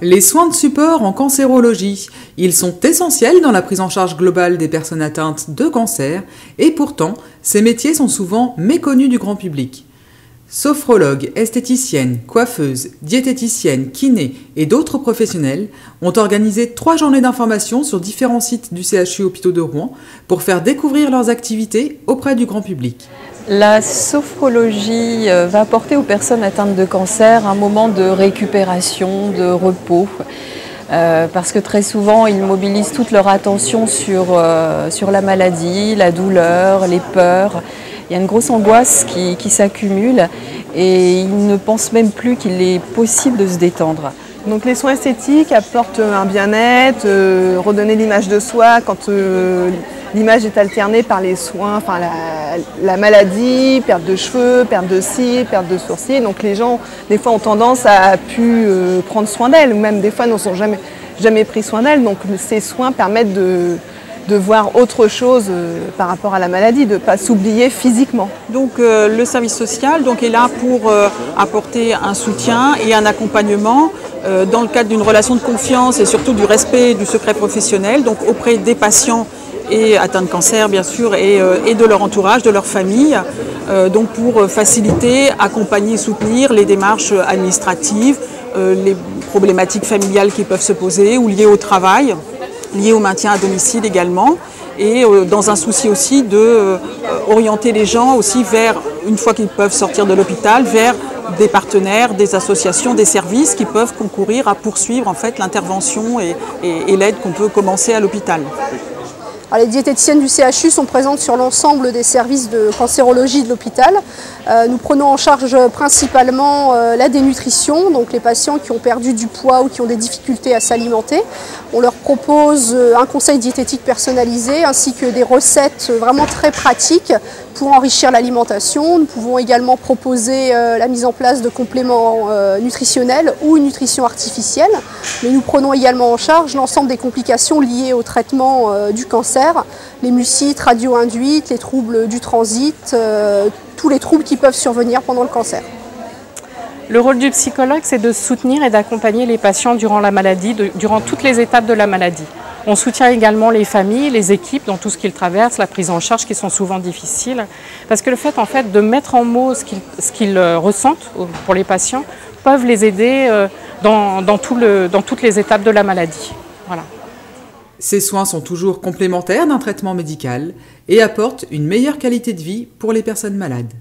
Les soins de support en cancérologie, ils sont essentiels dans la prise en charge globale des personnes atteintes de cancer et pourtant, ces métiers sont souvent méconnus du grand public. Sophrologues, esthéticiennes, coiffeuses, diététiciennes, kinés et d'autres professionnels ont organisé 3 journées d'information sur différents sites du CHU Hôpitaux de Rouen pour faire découvrir leurs activités auprès du grand public. La sophrologie va apporter aux personnes atteintes de cancer un moment de récupération, de repos, parce que très souvent ils mobilisent toute leur attention sur la maladie, la douleur, les peurs. Il y a une grosse angoisse qui s'accumule et ils ne pensent même plus qu'il est possible de se détendre. Donc les soins esthétiques apportent un bien-être, redonner l'image de soi quand l'image est alternée par les soins, enfin la maladie, perte de cheveux, perte de cils, perte de sourcils. Donc les gens, des fois, ont tendance à plus prendre soin d'elles, ou même des fois n'en sont jamais pris soin d'elles. Donc ces soins permettent de voir autre chose par rapport à la maladie, de ne pas s'oublier physiquement. Donc le service social est là pour apporter un soutien et un accompagnement dans le cadre d'une relation de confiance et surtout du respect du secret professionnel, donc auprès des patients et atteints de cancer bien sûr et de leur entourage, de leur famille, donc pour faciliter, accompagner, soutenir les démarches administratives, les problématiques familiales qui peuvent se poser ou liées au travail, liées au maintien à domicile également, et dans un souci aussi d'orienter les gens aussi vers, une fois qu'ils peuvent sortir de l'hôpital, vers des partenaires, des associations, des services qui peuvent concourir à poursuivre en fait l'intervention et l'aide qu'on peut commencer à l'hôpital. Les diététiciennes du CHU sont présentes sur l'ensemble des services de cancérologie de l'hôpital. Nous prenons en charge principalement la dénutrition, donc les patients qui ont perdu du poids ou qui ont des difficultés à s'alimenter. On leur propose un conseil diététique personnalisé ainsi que des recettes vraiment très pratiques pour enrichir l'alimentation. Nous pouvons également proposer la mise en place de compléments nutritionnels ou une nutrition artificielle. Mais nous prenons également en charge l'ensemble des complications liées au traitement du cancer, les mucites radio-induites, les troubles du transit, tous les troubles qui peuvent survenir pendant le cancer. Le rôle du psychologue, c'est de soutenir et d'accompagner les patients durant la maladie, durant toutes les étapes de la maladie. On soutient également les familles, les équipes dans tout ce qu'ils traversent, la prise en charge qui sont souvent difficiles. Parce que le fait de mettre en mots ce qu'ils ressentent pour les patients peuvent les aider dans toutes les étapes de la maladie. Voilà. Ces soins sont toujours complémentaires d'un traitement médical et apportent une meilleure qualité de vie pour les personnes malades.